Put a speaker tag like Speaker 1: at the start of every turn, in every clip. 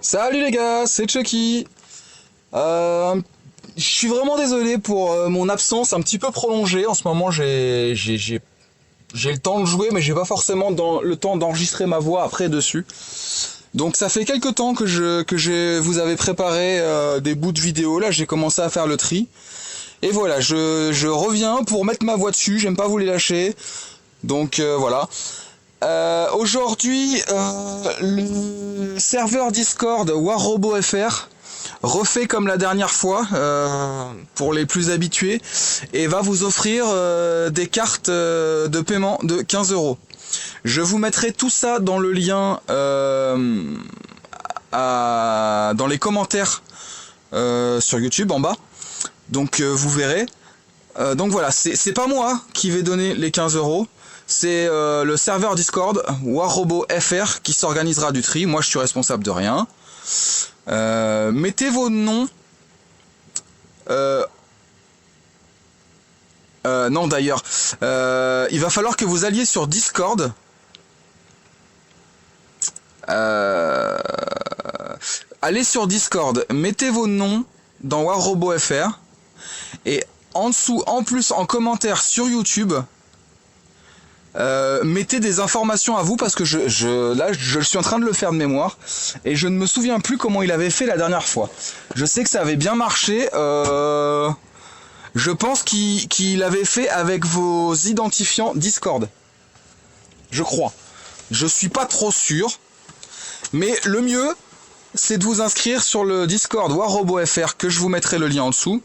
Speaker 1: Salut les gars, c'est Chucky. Je suis vraiment désolé pour mon absence un petit peu prolongée. En ce moment, j'ai le temps de jouer, mais j'ai pas forcément le temps d'enregistrer ma voix après dessus. Donc ça fait quelques temps que je vous avais préparé des bouts de vidéo. Là, j'ai commencé à faire le tri. Et voilà, je reviens pour mettre ma voix dessus. J'aime pas vous les lâcher. Donc voilà. Aujourd'hui, le serveur Discord WarRoboFR refait comme la dernière fois pour les plus habitués et va vous offrir des cartes de paiement de 15 €. Je vous mettrai tout ça dans le lien dans les commentaires sur YouTube en bas. Donc vous verrez. Donc voilà, c'est pas moi qui vais donner les 15 €. C'est le serveur Discord WarRoboFR qui s'organisera du tri. Moi je suis responsable de rien. Mettez vos noms. Non d'ailleurs, il va falloir que vous alliez sur Discord. Allez sur Discord, mettez vos noms dans WarRoboFR et en dessous, en plus en commentaire sur YouTube. Mettez des informations à vous parce que là je suis en train de le faire de mémoire et je ne me souviens plus comment il avait fait la dernière fois. Je sais que ça avait bien marché. Je pense qu'il avait fait avec vos identifiants Discord. Je crois. Je suis pas trop sûr. Mais le mieux, c'est de vous inscrire sur le Discord WarRoboFR que je vous mettrai le lien en dessous.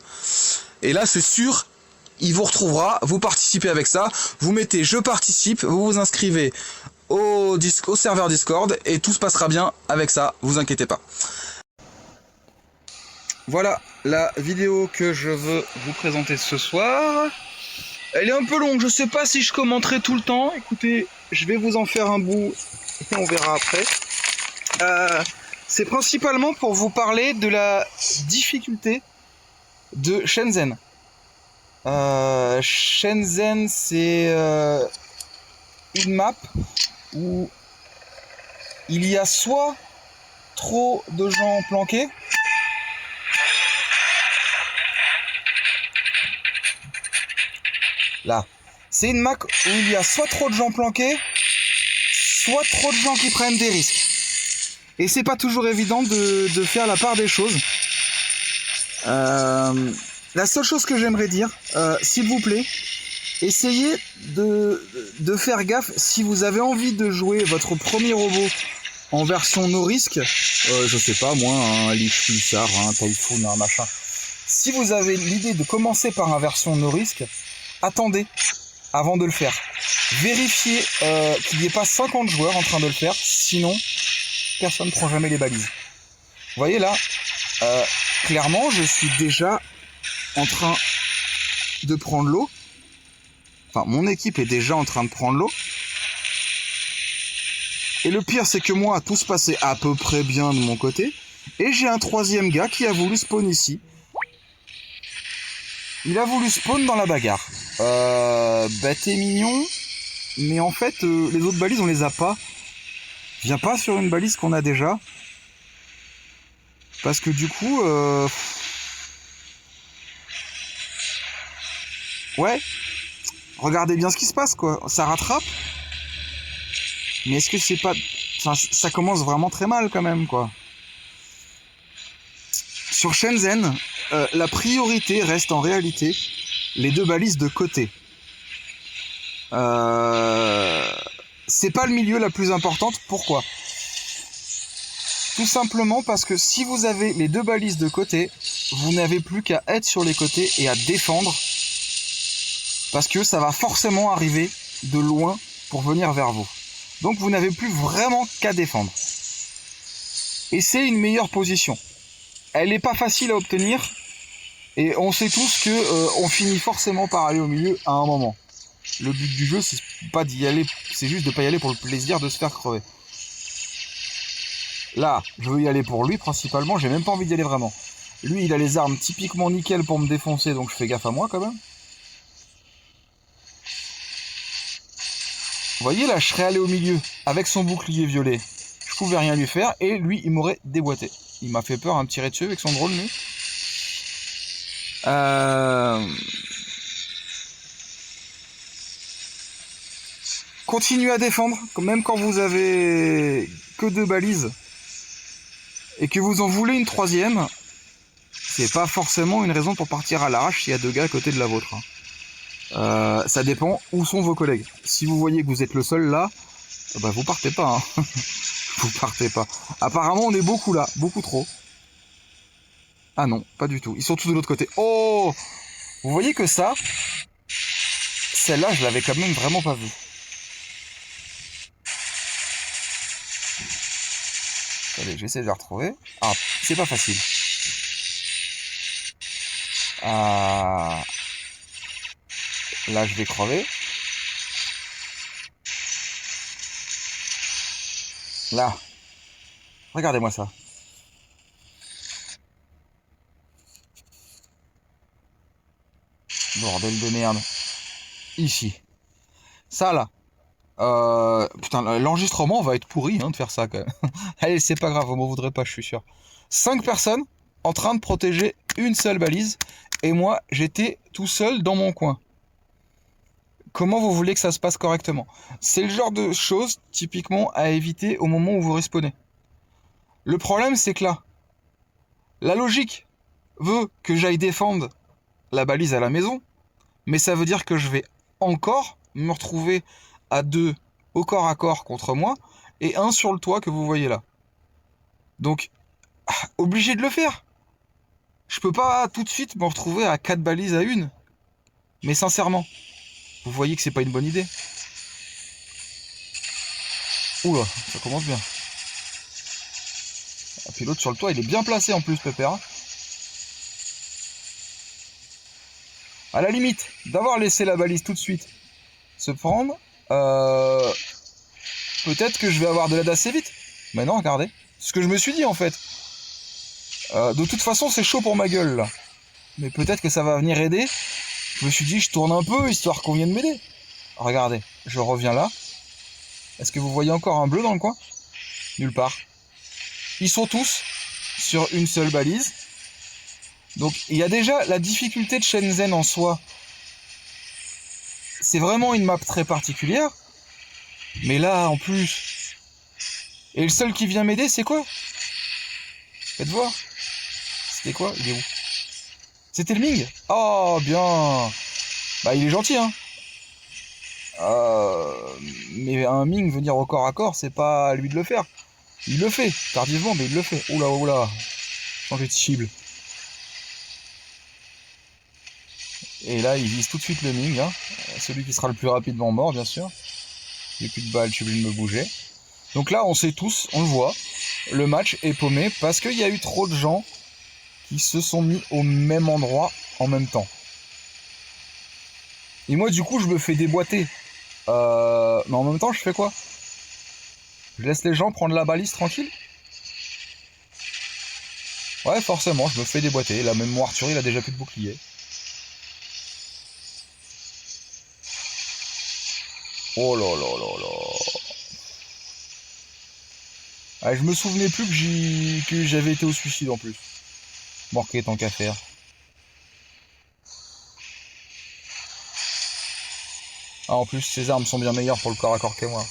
Speaker 1: Et là c'est sûr, il vous retrouvera, vous participez avec ça, vous mettez je participe, vous vous inscrivez au serveur Discord et tout se passera bien avec ça, vous inquiétez pas. Voilà la vidéo que je veux vous présenter ce soir. Elle est un peu longue, je sais pas si je commenterai tout le temps. Écoutez, je vais vous en faire un bout et on verra après. C'est principalement pour vous parler de la difficulté de Shenzhen. Shenzhen, c'est une map où il y a soit trop de gens planqués, là, c'est une map où il y a soit trop de gens planqués, soit trop de gens qui prennent des risques. Et c'est pas toujours évident de faire la part des choses. La seule chose que j'aimerais dire, s'il vous plaît, essayez de faire gaffe si vous avez envie de jouer votre premier robot en version no risque, je sais pas moi, un Lich Pulsar, un Typhoon, un machin. Si vous avez l'idée de commencer par un version no risque, attendez avant de le faire. Vérifiez qu'il n'y ait pas 50 joueurs en train de le faire, sinon personne ne prend jamais les balises. Vous voyez là, clairement je suis déjà en train de prendre l'eau. Enfin, mon équipe est déjà en train de prendre l'eau. Et le pire, c'est que moi, tout se passait à peu près bien de mon côté. Et j'ai un troisième gars qui a voulu spawn ici. Il a voulu spawn dans la bagarre. Bête et mignon. Mais en fait, les autres balises, on les a pas. Viens pas sur une balise qu'on a déjà. Parce que du coup... Ouais. Regardez bien ce qui se passe, quoi. Ça rattrape. Mais est-ce que c'est pas... Enfin, ça commence vraiment très mal, quand même, quoi. Sur Shenzhen, la priorité reste en réalité les deux balises de côté. C'est pas le milieu la plus importante. Pourquoi ? Tout simplement parce que si vous avez les deux balises de côté, vous n'avez plus qu'à être sur les côtés et à défendre. Parce que ça va forcément arriver de loin pour venir vers vous. Donc vous n'avez plus vraiment qu'à défendre. Et c'est une meilleure position. Elle n'est pas facile à obtenir. Et on sait tous que on finit forcément par aller au milieu à un moment. Le but du jeu, c'est pas d'y aller, c'est juste de pas y aller pour le plaisir de se faire crever. Là, je veux y aller pour lui principalement, j'ai même pas envie d'y aller vraiment. Lui, il a les armes typiquement nickel pour me défoncer, donc je fais gaffe à moi quand même. Vous voyez là, je serais allé au milieu avec son bouclier violet. Je pouvais rien lui faire et lui il m'aurait déboîté. Il m'a fait peur à me tirer dessus avec son drone lui. Continuez à défendre, même quand vous avez que 2 balises et que vous en voulez une 3e, c'est pas forcément une raison pour partir à l'arrache s'il y a 2 gars à côté de la vôtre. Ça dépend où sont vos collègues. Si vous voyez que vous êtes le seul là, bah vous partez pas. Hein. Vous partez pas. Apparemment on est beaucoup là, beaucoup trop. Ah non, pas du tout. Ils sont tous de l'autre côté. Oh! Vous voyez que ça, celle-là je l'avais quand même vraiment pas vue. Allez, j'essaie de la retrouver. Ah, c'est pas facile. Ah. Là, je vais crever. Là. Regardez-moi ça. Bordel de merde. Ici. Ça, là. Putain, l'enregistrement va être pourri hein, de faire ça, quand même. Allez, c'est pas grave, vous m'en voudrez pas, je suis sûr. 5 personnes en train de protéger une seule balise. Et moi, j'étais tout seul dans mon coin. Comment vous voulez que ça se passe correctement? C'est le genre de choses, typiquement, à éviter au moment où vous respawnez. Le problème, c'est que là, la logique veut que j'aille défendre la balise à la maison, mais ça veut dire que je vais encore me retrouver à 2 au corps à corps contre moi, et 1 sur le toit que vous voyez là. Donc, obligé de le faire. Je peux pas tout de suite me retrouver à 4 balises à 1. Mais sincèrement, vous voyez que c'est pas une bonne idée. Oula, ça commence bien. Et puis l'autre sur le toit, il est bien placé en plus, Pépère. À la limite, d'avoir laissé la balise tout de suite se prendre, peut-être que je vais avoir de l'aide assez vite. Mais non, regardez. C'est ce que je me suis dit en fait. De toute façon, c'est chaud pour ma gueule là. Mais peut-être que ça va venir aider. Je me suis dit, je tourne un peu histoire qu'on vienne m'aider. Regardez, je reviens là. Est-ce que vous voyez encore un bleu dans le coin? Nulle part. Ils sont tous sur une seule balise. Donc il y a déjà la difficulté de Shenzhen en soi. C'est vraiment une map très particulière. Mais là, en plus... Et le seul qui vient m'aider, c'est quoi? Faites voir. C'était quoi? Il est où? C'était le Ming? Oh, bien. Bah, il est gentil, hein. Mais un Ming venir au corps à corps, c'est pas à lui de le faire. Il le fait, tardivement, mais il le fait. Oula, oula. Changer de cible. Et là, il vise tout de suite le Ming, hein. Celui qui sera le plus rapidement mort, bien sûr. J'ai plus de balles, je suis obligé de me bouger. Donc là, on sait tous, on le voit, le match est paumé parce qu'il y a eu trop de gens qui se sont mis au même endroit en même temps. Et moi, du coup, je me fais déboîter. Mais en même temps, je fais quoi? Je laisse les gens prendre la balise tranquille? Ouais, forcément, je me fais déboîter. Là, même mon Arthur, il a déjà plus de bouclier. Oh là là là là. Ah, je me souvenais plus que j'avais été au suicide en plus. Bon, ok, tant qu'à faire. Ah, en plus, ces armes sont bien meilleures pour le corps à corps que moi.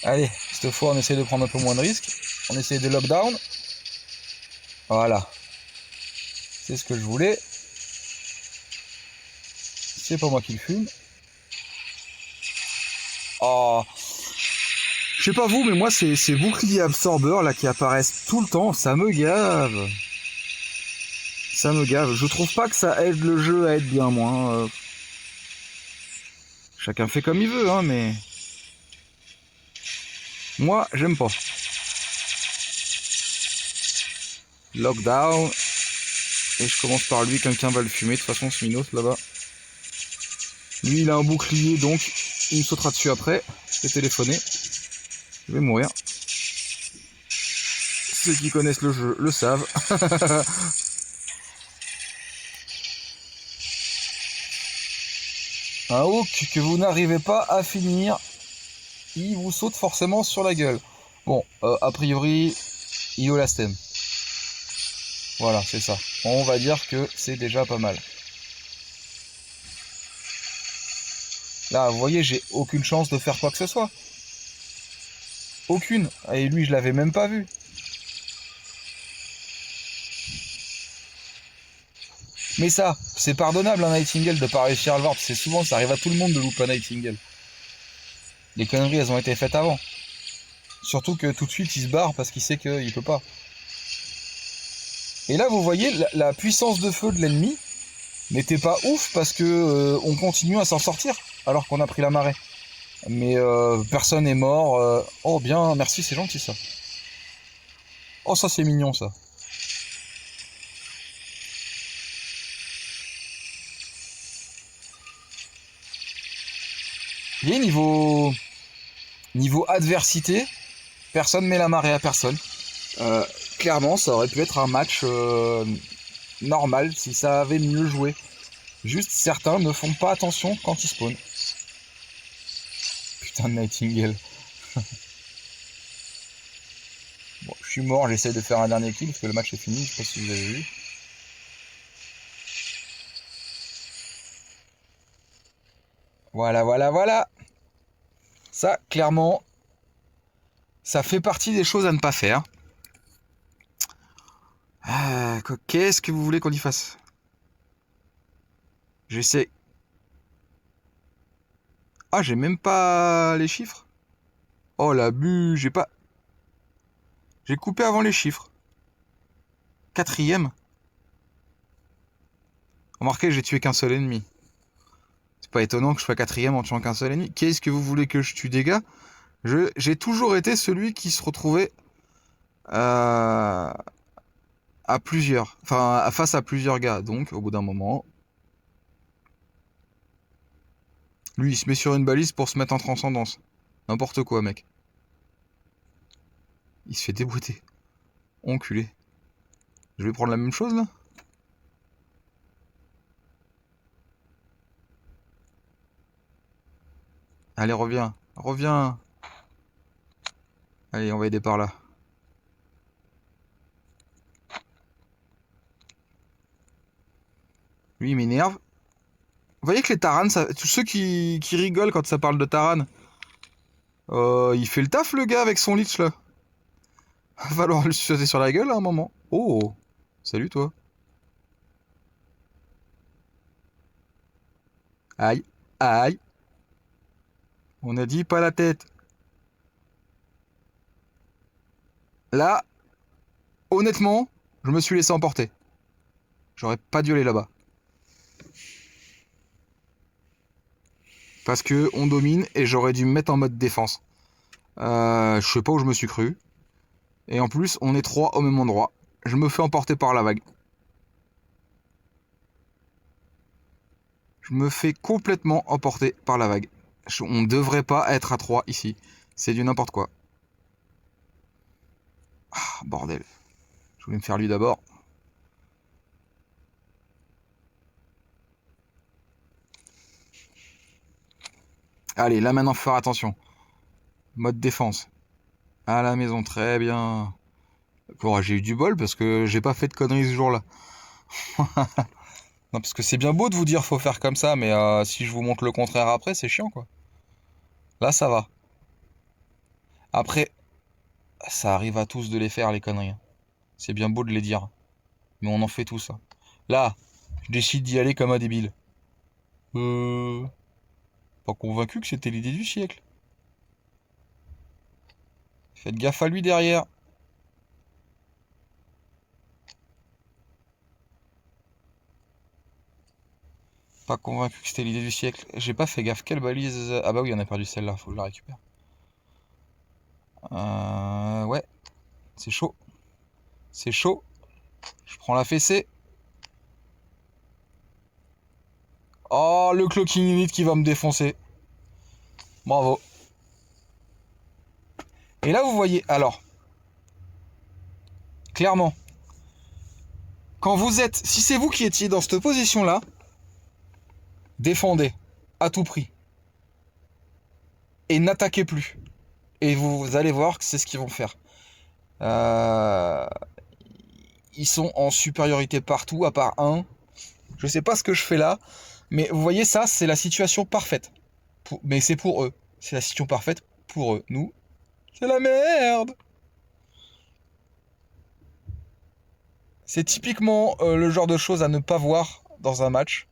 Speaker 1: Allez, cette fois, on essaie de prendre un peu moins de risques. On essaie de lockdown. Voilà. C'est ce que je voulais. C'est pas moi qui le fume. Oh. Je sais pas vous, mais moi, ces boucliers absorbeurs là qui apparaissent tout le temps, ça me gave. Ça me gave. Je trouve pas que ça aide le jeu à être bien, moi. Chacun fait comme il veut, hein, mais... Moi, j'aime pas. Lockdown. Et je commence par lui, quelqu'un va le fumer. De toute façon, ce Minos, là-bas. Lui, il a un bouclier, donc il me sautera dessus après. Je vais téléphoner. Je vais mourir. Ceux qui connaissent le jeu le savent. Un hook que vous n'arrivez pas à finir. il vous saute forcément sur la gueule. Bon, a priori, Iolastem. Voilà, c'est ça. On va dire que c'est déjà pas mal. Là, vous voyez, j'ai aucune chance de faire quoi que ce soit. Aucune. Et lui, je l'avais même pas vu. Mais ça, c'est pardonnable un Nightingale de pas réussir à le voir, parce que souvent ça arrive à tout le monde de louper un Nightingale. Les conneries, elles ont été faites avant. Surtout que tout de suite, il se barre parce qu'il sait qu'il peut pas. Et là, vous voyez, la puissance de feu de l'ennemi n'était pas ouf parce que on continue à s'en sortir alors qu'on a pris la marée. Mais personne n'est mort. Oh bien, merci, c'est gentil ça. Oh ça c'est mignon ça. Et niveau adversité, personne met la marée à personne. Clairement, ça aurait pu être un match normal si ça avait mieux joué. Juste certains ne font pas attention quand ils spawnent. Putain de Nightingale. Bon, je suis mort, j'essaie de faire un dernier kill parce que le match est fini, je sais pas si vous avez vu. Voilà, voilà, voilà. Ça, clairement, ça fait partie des choses à ne pas faire. Qu'est-ce que vous voulez qu'on y fasse? J'essaie. Ah, j'ai même pas les chiffres. Oh l'abus, j'ai pas. J'ai coupé avant les chiffres. 4ème. Remarquez, j'ai tué qu'un seul ennemi. C'est pas étonnant que je sois 4ème en tuant qu'un seul ennemi. Qu'est-ce que vous voulez que je tue des gars? J'ai toujours été celui qui se retrouvait à plusieurs. Enfin, face à plusieurs gars. Donc, au bout d'un moment. Lui, il se met sur une balise pour se mettre en transcendance. N'importe quoi, mec. Il se fait déboîter. Enculé. Je vais prendre la même chose, là? Allez, reviens. Reviens. Allez, on va aider par là. Lui, il m'énerve. Vous voyez que les Taran, tous ceux qui rigolent quand ça parle de Taran, il fait le taf, le gars, avec son lich, là. Va falloir le sauter sur la gueule à un moment. Oh, salut toi. Aïe, aïe. On a dit pas la tête. Là, honnêtement, je me suis laissé emporter. J'aurais pas dû aller là-bas. Parce que on domine et j'aurais dû me mettre en mode défense. Je sais pas où je me suis cru. Et en plus, on est 3 au même endroit. Je me fais emporter par la vague. Je me fais complètement emporter par la vague. On ne devrait pas être à 3 ici. C'est du n'importe quoi. Ah, bordel. Je voulais me faire lui d'abord. Allez, là maintenant, faut faire attention. Mode défense. À la maison, très bien. Bon, j'ai eu du bol parce que j'ai pas fait de conneries ce jour-là. Non, parce que c'est bien beau de vous dire faut faire comme ça, mais si je vous montre le contraire après, c'est chiant quoi. Là, ça va. Après, ça arrive à tous de les faire les conneries. C'est bien beau de les dire, mais on en fait tous. Là, je décide d'y aller comme un débile. Pas convaincu que c'était l'idée du siècle. Faites gaffe à lui derrière. Pas convaincu que c'était l'idée du siècle. J'ai pas fait gaffe. Quelle balise? Ah bah oui, on a perdu celle-là. Faut que je la récupère. Ouais. C'est chaud. C'est chaud. Je prends la fessée. Oh, le clocking unit qui va me défoncer. Bravo. Et là, vous voyez, alors, clairement, quand vous êtes, si c'est vous qui étiez dans cette position-là, défendez à tout prix et n'attaquez plus. Et vous allez voir que c'est ce qu'ils vont faire. Ils sont en supériorité partout, à part un. Je sais pas ce que je fais là, mais vous voyez ça, c'est la situation parfaite. Mais c'est pour eux. C'est la situation parfaite pour eux. Nous, c'est la merde. C'est typiquement le genre de choses à ne pas voir dans un match.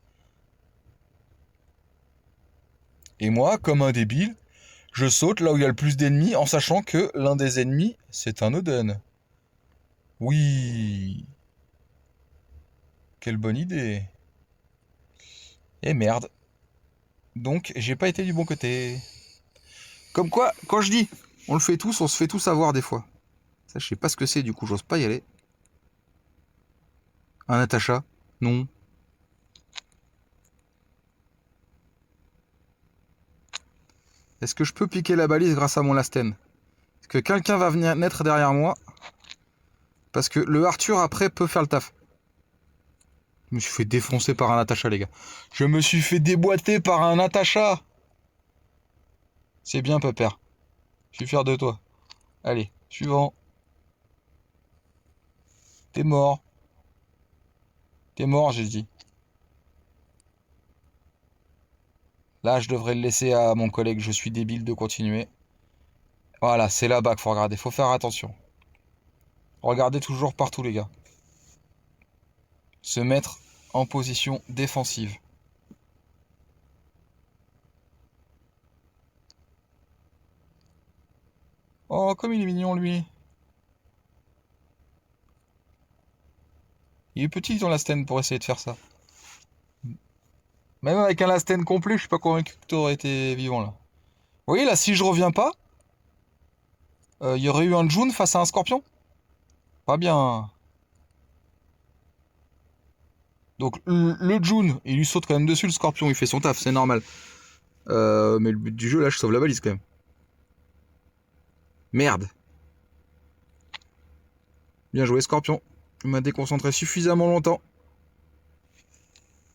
Speaker 1: Et moi, comme un débile, je saute là où il y a le plus d'ennemis en sachant que l'un des ennemis, c'est un Oden. Oui. Quelle bonne idée. Et merde. Donc, j'ai pas été du bon côté. Comme quoi, quand je dis, on le fait tous, on se fait tous avoir des fois. Ça, je sais pas ce que c'est, du coup, j'ose pas y aller. Un Natacha? Non. Est-ce que je peux piquer la balise grâce à mon Lasten? Est-ce que quelqu'un va venir naître derrière moi? Parce que le Arthur, après, peut faire le taf. Je me suis fait défoncer par un Natacha, les gars. Je me suis fait déboîter par un Natacha. C'est bien, pépère. Je suis fier de toi. Allez, suivant. T'es mort. T'es mort, j'ai dit. Là, je devrais le laisser à mon collègue. Je suis débile de continuer. Voilà, c'est là-bas qu'il faut regarder. Faut faire attention. Regardez toujours partout, les gars. Se mettre en position défensive. Oh, comme il est mignon, lui. Il est petit dans la Lasten pour essayer de faire ça. Même avec un Lasten complet, je suis pas convaincu que t'aurais été vivant, là. Vous voyez, là, si je reviens pas, il y aurait eu un June face à un Scorpion. Pas bien. Donc, le June, il lui saute quand même dessus, le Scorpion, il fait son taf, c'est normal. Mais le but du jeu, là, je sauve la balise, quand même. Merde. Bien joué, Scorpion. Il m'a déconcentré suffisamment longtemps.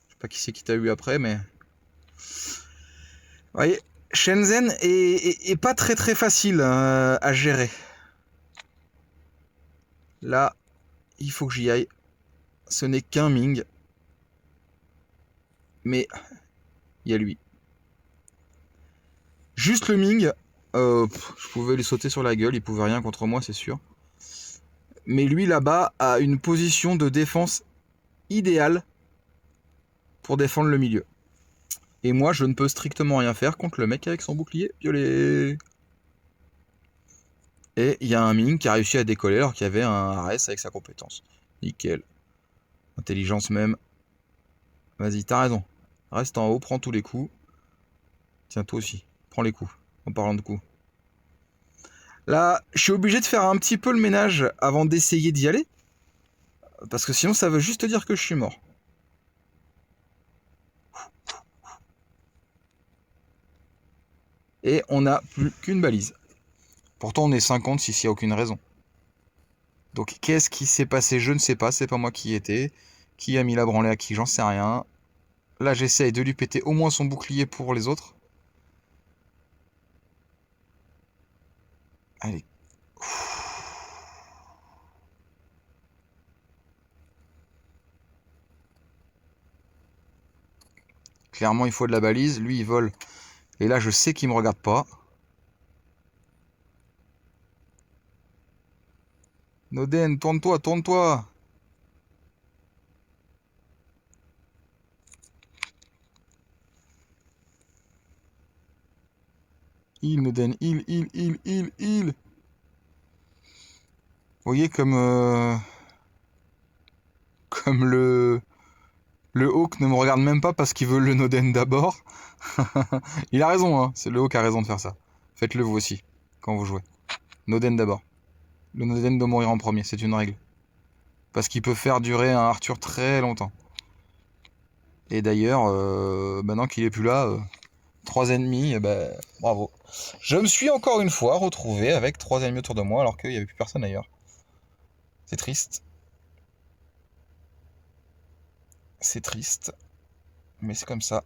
Speaker 1: Je sais pas qui c'est qui t'a eu après, mais... Vous voyez, Shenzhen est pas très très facile à gérer. Là, il faut que j'y aille. Ce n'est qu'un Ming. Mais il y a lui. Juste le Ming, je pouvais lui sauter sur la gueule, il pouvait rien contre moi, c'est sûr. Mais lui là-bas a une position de défense idéale pour défendre le milieu. Et moi, je ne peux strictement rien faire contre le mec avec son bouclier violet. Et il y a un Ming qui a réussi à décoller alors qu'il y avait un Ares avec sa compétence. Nickel. Intelligence même. Vas-y, t'as raison. Reste en haut, prends tous les coups. Tiens, toi aussi, prends les coups. En parlant de coups. Là, je suis obligé de faire un petit peu le ménage avant d'essayer d'y aller. Parce que sinon, ça veut juste dire que je suis mort. Et on n'a plus qu'une balise. Pourtant, on est 50 s'il n'y a aucune raison. Donc, qu'est-ce qui s'est passé? Je ne sais pas. C'est pas moi qui y étais. Qui a mis la branlée à qui? J'en sais rien. Là, j'essaye de lui péter au moins son bouclier pour les autres. Allez. Clairement, il faut de la balise. Lui, il vole. Et là, je sais qu'il me regarde pas. Noden, tourne-toi, tourne-toi. Il, Noden, il. Vous voyez comme le Hawk ne me regarde même pas parce qu'il veut le Noden d'abord. Il a raison, hein. C'est le Hawk qui a raison de faire ça. Faites-le vous aussi, quand vous jouez. Noden d'abord. Le Noden doit mourir en premier, c'est une règle. Parce qu'il peut faire durer un Arthur très longtemps. Et d'ailleurs, maintenant qu'il est plus là, 3 ennemis, bravo. Je me suis encore une fois retrouvé avec 3 ennemis autour de moi alors qu'il n'y avait plus personne ailleurs. C'est triste. C'est triste. Mais c'est comme ça.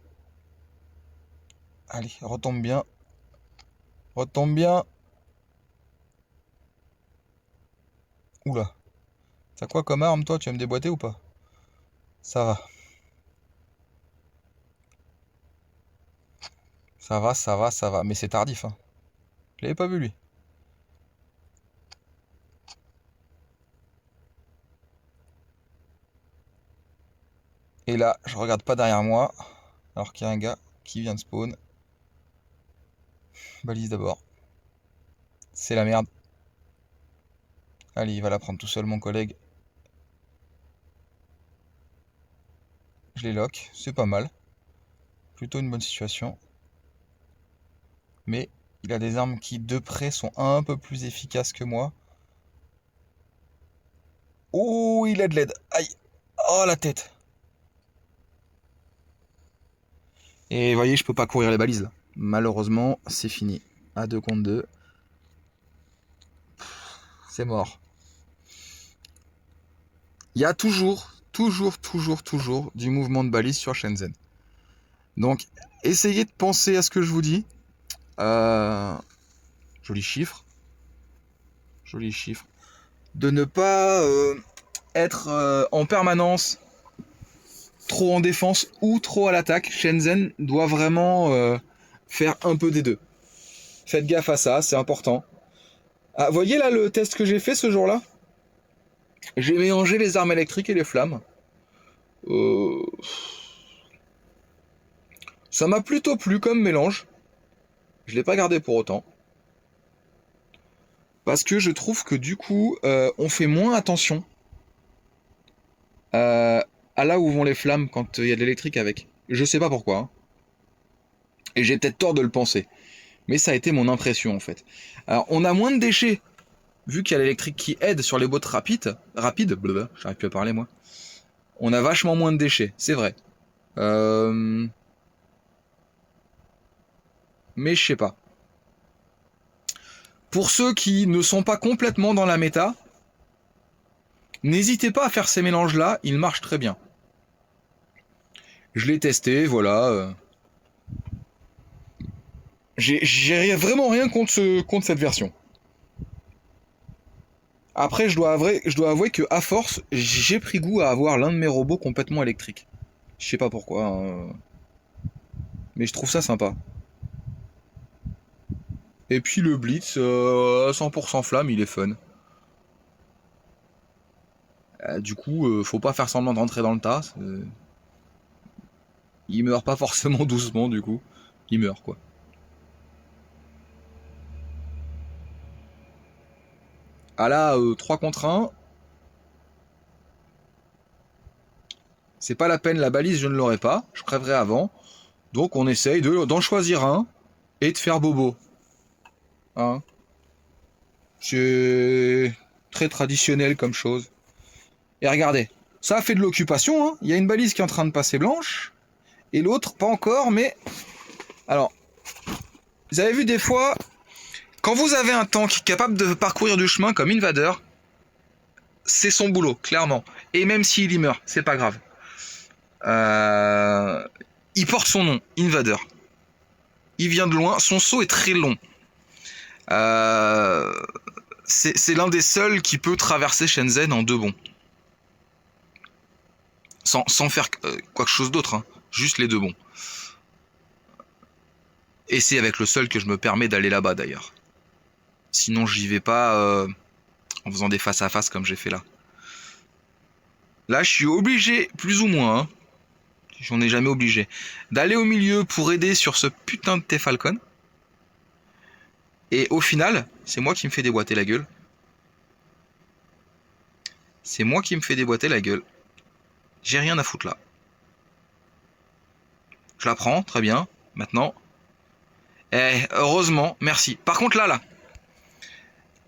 Speaker 1: Allez, retombe bien. Retombe bien. Oula. T'as quoi comme arme, toi? Tu vas me déboîter ou pas? Ça va. Ça va, ça va, ça va. Mais c'est tardif, hein. Je l'avais pas vu, lui. Et là, je regarde pas derrière moi. Alors qu'il y a un gars qui vient de spawn. Balise d'abord. C'est la merde. Allez, il va la prendre tout seul, mon collègue. Je les lock. C'est pas mal. Plutôt une bonne situation. Mais il a des armes qui, de près, sont un peu plus efficaces que moi. Oh, il a de l'aide. Aïe. Oh, la tête. Et vous voyez, je peux pas courir les balises là. Malheureusement, c'est fini. À 2 contre 2. C'est mort. Il y a toujours du mouvement de balise sur Shenzhen. Donc, essayez de penser à ce que je vous dis. Joli chiffre. Joli chiffre. De ne pas être en permanence trop en défense ou trop à l'attaque. Shenzhen doit vraiment faire un peu des deux. Faites gaffe à ça, c'est important. Ah, voyez là le test que j'ai fait ce jour-là? J'ai mélangé les armes électriques et les flammes. Ça m'a plutôt plu comme mélange. Je l'ai pas gardé pour autant. Parce que je trouve que du coup, on fait moins attention à là où vont les flammes quand il y a de l'électrique avec. Je sais pas pourquoi. Hein. Et j'ai peut-être tort de le penser. Mais ça a été mon impression en fait. Alors on a moins de déchets. Vu qu'il y a l'électrique qui aide sur les bots rapides, j'arrive plus à parler moi. On a vachement moins de déchets, c'est vrai. Mais je sais pas. Pour ceux qui ne sont pas complètement dans la méta, n'hésitez pas à faire ces mélanges-là, ils marchent très bien. Je l'ai testé, voilà. J'ai vraiment rien contre cette version. Après, je dois avouer que à force, j'ai pris goût à avoir l'un de mes robots complètement électrique. Je sais pas pourquoi, hein. Mais je trouve ça sympa. Et puis le Blitz, 100% flamme, il est fun. Du coup, faut pas faire semblant de rentrer dans le tas. Il meurt pas forcément doucement, du coup. Il meurt, quoi. Ah là, 3 contre 1. C'est pas la peine, la balise, je ne l'aurai pas. Je crèverai avant. Donc on essaye d'en choisir un et de faire bobo. Hein? C'est très traditionnel comme chose. Et regardez, ça a fait de l'occupation. Hein. Il y a une balise qui est en train de passer blanche. Et l'autre, pas encore, mais... Alors, vous avez vu des fois, quand vous avez un tank capable de parcourir du chemin comme Invader, c'est son boulot, clairement. Et même s'il y meurt, c'est pas grave. Il porte son nom, Invader. Il vient de loin, son saut est très long. C'est l'un des seuls qui peut traverser Shenzhen en 2 bonds. Sans faire quelque chose d'autre, hein. Juste les 2 bonds. Et c'est avec le seul que je me permets d'aller là-bas d'ailleurs. Sinon j'y vais pas en faisant des face à face comme j'ai fait là. Là je suis obligé, plus ou moins, hein, j'en ai jamais obligé, d'aller au milieu pour aider sur ce putain de T-Falcon. Et au final, c'est moi qui me fais déboîter la gueule. C'est moi qui me fais déboîter la gueule. J'ai rien à foutre là. Je la prends, très bien. Maintenant. Heureusement, merci. Par contre là.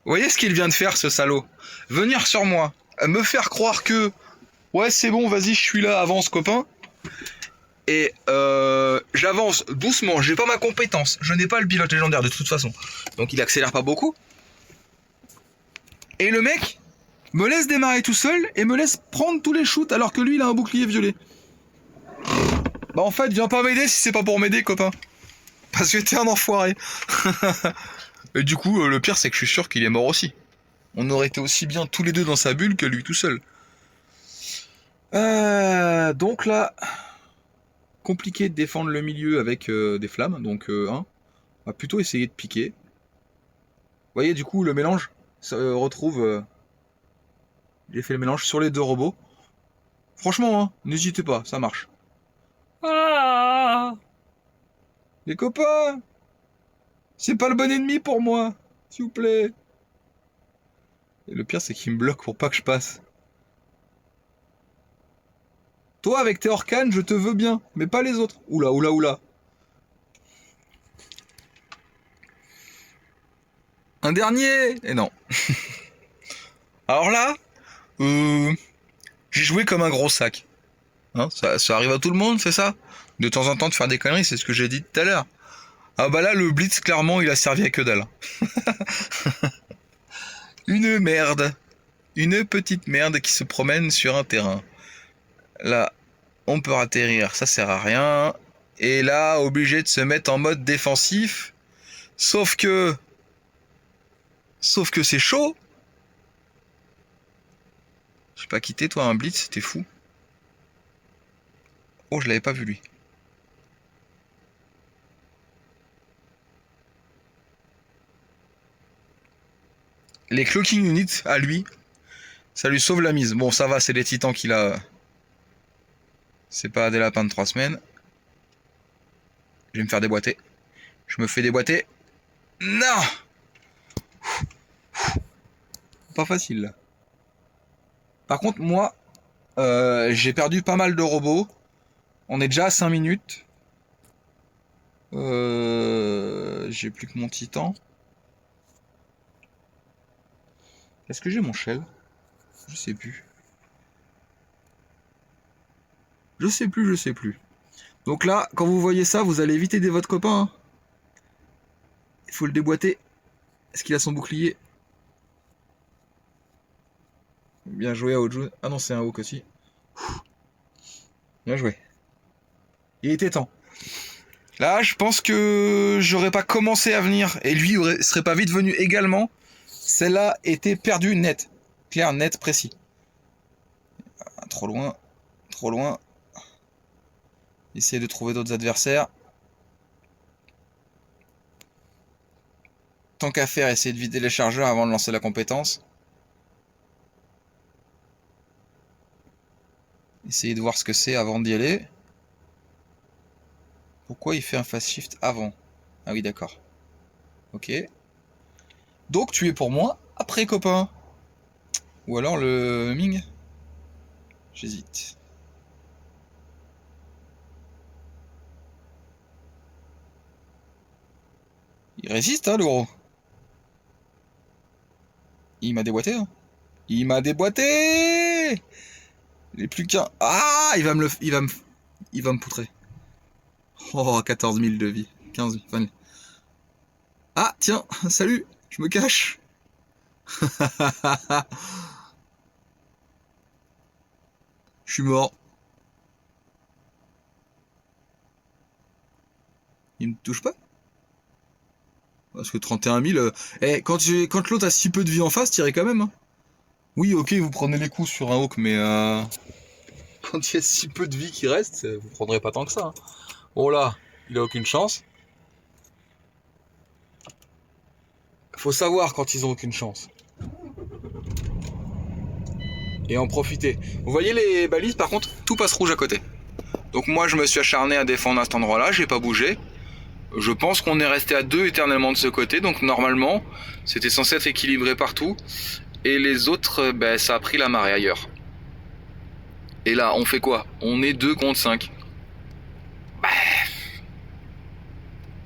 Speaker 1: Vous voyez ce qu'il vient de faire ce salaud? Venir sur moi, me faire croire que... Ouais c'est bon, vas-y, je suis là, avance copain. Et j'avance doucement, j'ai pas ma compétence. Je n'ai pas le pilote légendaire de toute façon. Donc il accélère pas beaucoup. Et le mec me laisse démarrer tout seul et me laisse prendre tous les shoots alors que lui il a un bouclier violet. Bah en fait, viens pas m'aider si c'est pas pour m'aider, copain. Parce que t'es un enfoiré. Et du coup, le pire c'est que je suis sûr qu'il est mort aussi.
Speaker 2: On aurait été aussi bien tous les deux dans sa bulle que lui tout seul.
Speaker 1: Donc là,
Speaker 2: Compliqué de défendre le milieu avec des flammes, donc on va plutôt essayer de piquer. Vous voyez du coup le mélange ça retrouve... j'ai fait le mélange sur les deux robots. Franchement, hein, n'hésitez pas, ça marche. Ah, les copains, c'est pas le bon ennemi pour moi, s'il vous plaît. Et le pire, c'est qu'il me bloque pour pas que je passe. Toi, avec tes Orcanes, je te veux bien, mais pas les autres. Oula, oula, oula. Un dernier. Et non. Alors là, j'ai joué comme un gros sac. Hein, ça arrive à tout le monde, c'est ça? De temps en temps de faire des conneries, c'est ce que j'ai dit tout à l'heure. Ah bah là, le Blitz, clairement, il a servi à que dalle. Une merde. Une petite merde qui se promène sur un terrain. Là, on peut atterrir, ça sert à rien. Et là, obligé de se mettre en mode défensif. Sauf que c'est chaud. J'ai pas quitté toi un blitz, c'était fou. Oh, je l'avais pas vu lui. Les clocking units à lui, ça lui sauve la mise. Bon, ça va, c'est les titans qu'il a. C'est pas des lapins de 3 semaines. Je vais me faire déboîter. Je me fais déboîter. Non! Pas facile là. Par contre, moi, j'ai perdu pas mal de robots. On est déjà à 5 minutes. J'ai plus que mon titan. Est-ce que j'ai mon shell? Je sais plus. Je sais plus. Donc là, quand vous voyez ça, vous allez éviter aider votre copain. Hein. Il faut le déboîter. Est-ce qu'il a son bouclier? Bien joué à Ojun. Ah non, c'est un Hawk aussi. Bien joué. Il était temps. Là, je pense que j'aurais pas commencé à venir et lui serait pas vite venu également. Celle-là était perdue net. Clair, net, précis. Ah, trop loin. Trop loin. Essayez de trouver d'autres adversaires. Tant qu'à faire, essayez de vider les chargeurs avant de lancer la compétence. Essayez de voir ce que c'est avant d'y aller. Pourquoi il fait un fast shift avant? Ah oui, d'accord. Ok. Donc tu es pour moi après, copain. Ou alors le Ming. J'hésite. Il résiste, hein, le gros. Il m'a déboîté, hein. Il m'a déboîté. Il est plus qu'un. Ah, il va me poutrer. Oh, 14 000 de vie. 15 000. Enfin... Ah, tiens, salut, je me cache. Je suis mort. Il me touche pas? Parce que 31 000... quand l'autre a si peu de vie en face, tirez quand même. Hein. Oui, ok, vous prenez les coups sur un Hawk, mais... quand il y a si peu de vie qui reste, vous prendrez pas tant que ça. Hein. Oh là, il a aucune chance. Faut savoir quand ils ont aucune chance. Et en profiter. Vous voyez les balises, par contre, tout passe rouge à côté. Donc moi, je me suis acharné à défendre à cet endroit-là, j'ai pas bougé. Je pense qu'on est resté à 2 éternellement de ce côté, donc normalement, c'était censé être équilibré partout. Et les autres, ben, ça a pris la marée ailleurs. Et là, on fait quoi? On est 2 contre 5. Bah,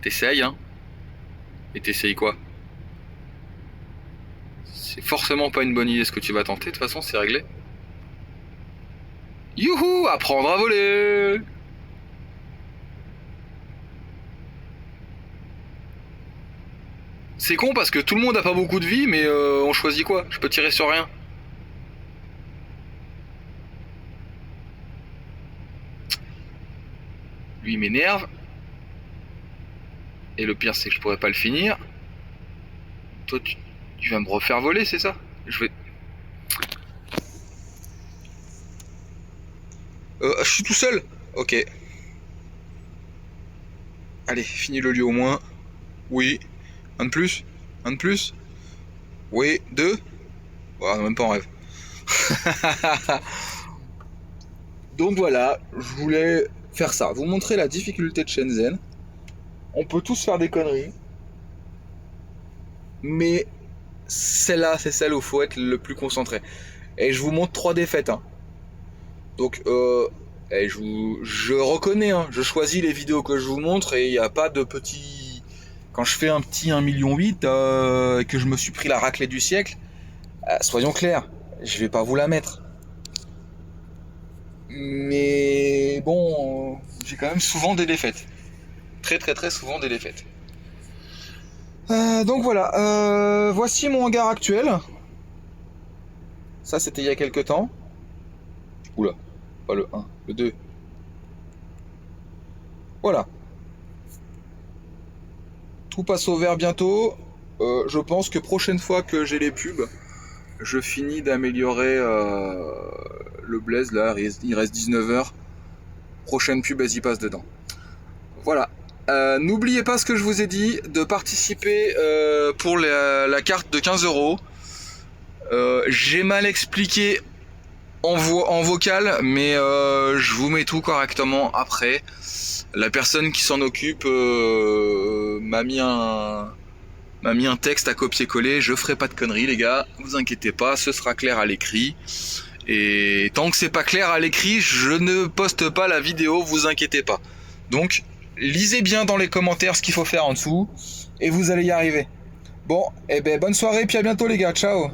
Speaker 2: t'essayes, hein. Et t'essayes quoi? C'est forcément pas une bonne idée ce que tu vas tenter, de toute façon, c'est réglé. Youhou, apprendre à voler! C'est con parce que tout le monde a pas beaucoup de vie, mais on choisit quoi? Je peux tirer sur rien. Lui il m'énerve. Et le pire c'est que je pourrais pas le finir. Toi tu vas me refaire voler, c'est ça? Je vais... je suis tout seul. Ok. Allez, finis le lieu au moins. Oui. Un de plus. Un de plus. Oui. 2. Oh, même pas en rêve. Donc voilà, je voulais faire ça. Vous montrer la difficulté de Shenzhen. On peut tous faire des conneries. Mais celle-là, c'est celle où il faut être le plus concentré. Et je vous montre 3 défaites. Hein. Donc, je reconnais, hein, je choisis les vidéos que je vous montre et il n'y a pas de petits... Quand je fais un petit 1,8 million et que je me suis pris la raclée du siècle, soyons clairs, je vais pas vous la mettre. Mais bon, j'ai quand même souvent des défaites. Très très très souvent des défaites. Donc voilà, voici mon hangar actuel. Ça c'était il y a quelques temps. Oula, pas le 1, le 2. Voilà. Tout passe au vert bientôt. Je pense que prochaine fois que j'ai les pubs, je finis d'améliorer le Blaze. Là, il reste 19 heures. Prochaine pub, elles y passent dedans. Voilà. N'oubliez pas ce que je vous ai dit, de participer pour la carte de 15 €. J'ai mal expliqué en vocal, mais je vous mets tout correctement après. La personne qui s'en occupe m'a mis un texte à copier-coller. Je ferai pas de conneries, les gars, vous inquiétez pas, ce sera clair à l'écrit. Et tant que c'est pas clair à l'écrit, je ne poste pas la vidéo, vous inquiétez pas. Donc, lisez bien dans les commentaires ce qu'il faut faire en dessous, et vous allez y arriver. Bon, et ben bonne soirée, puis à bientôt les gars, ciao.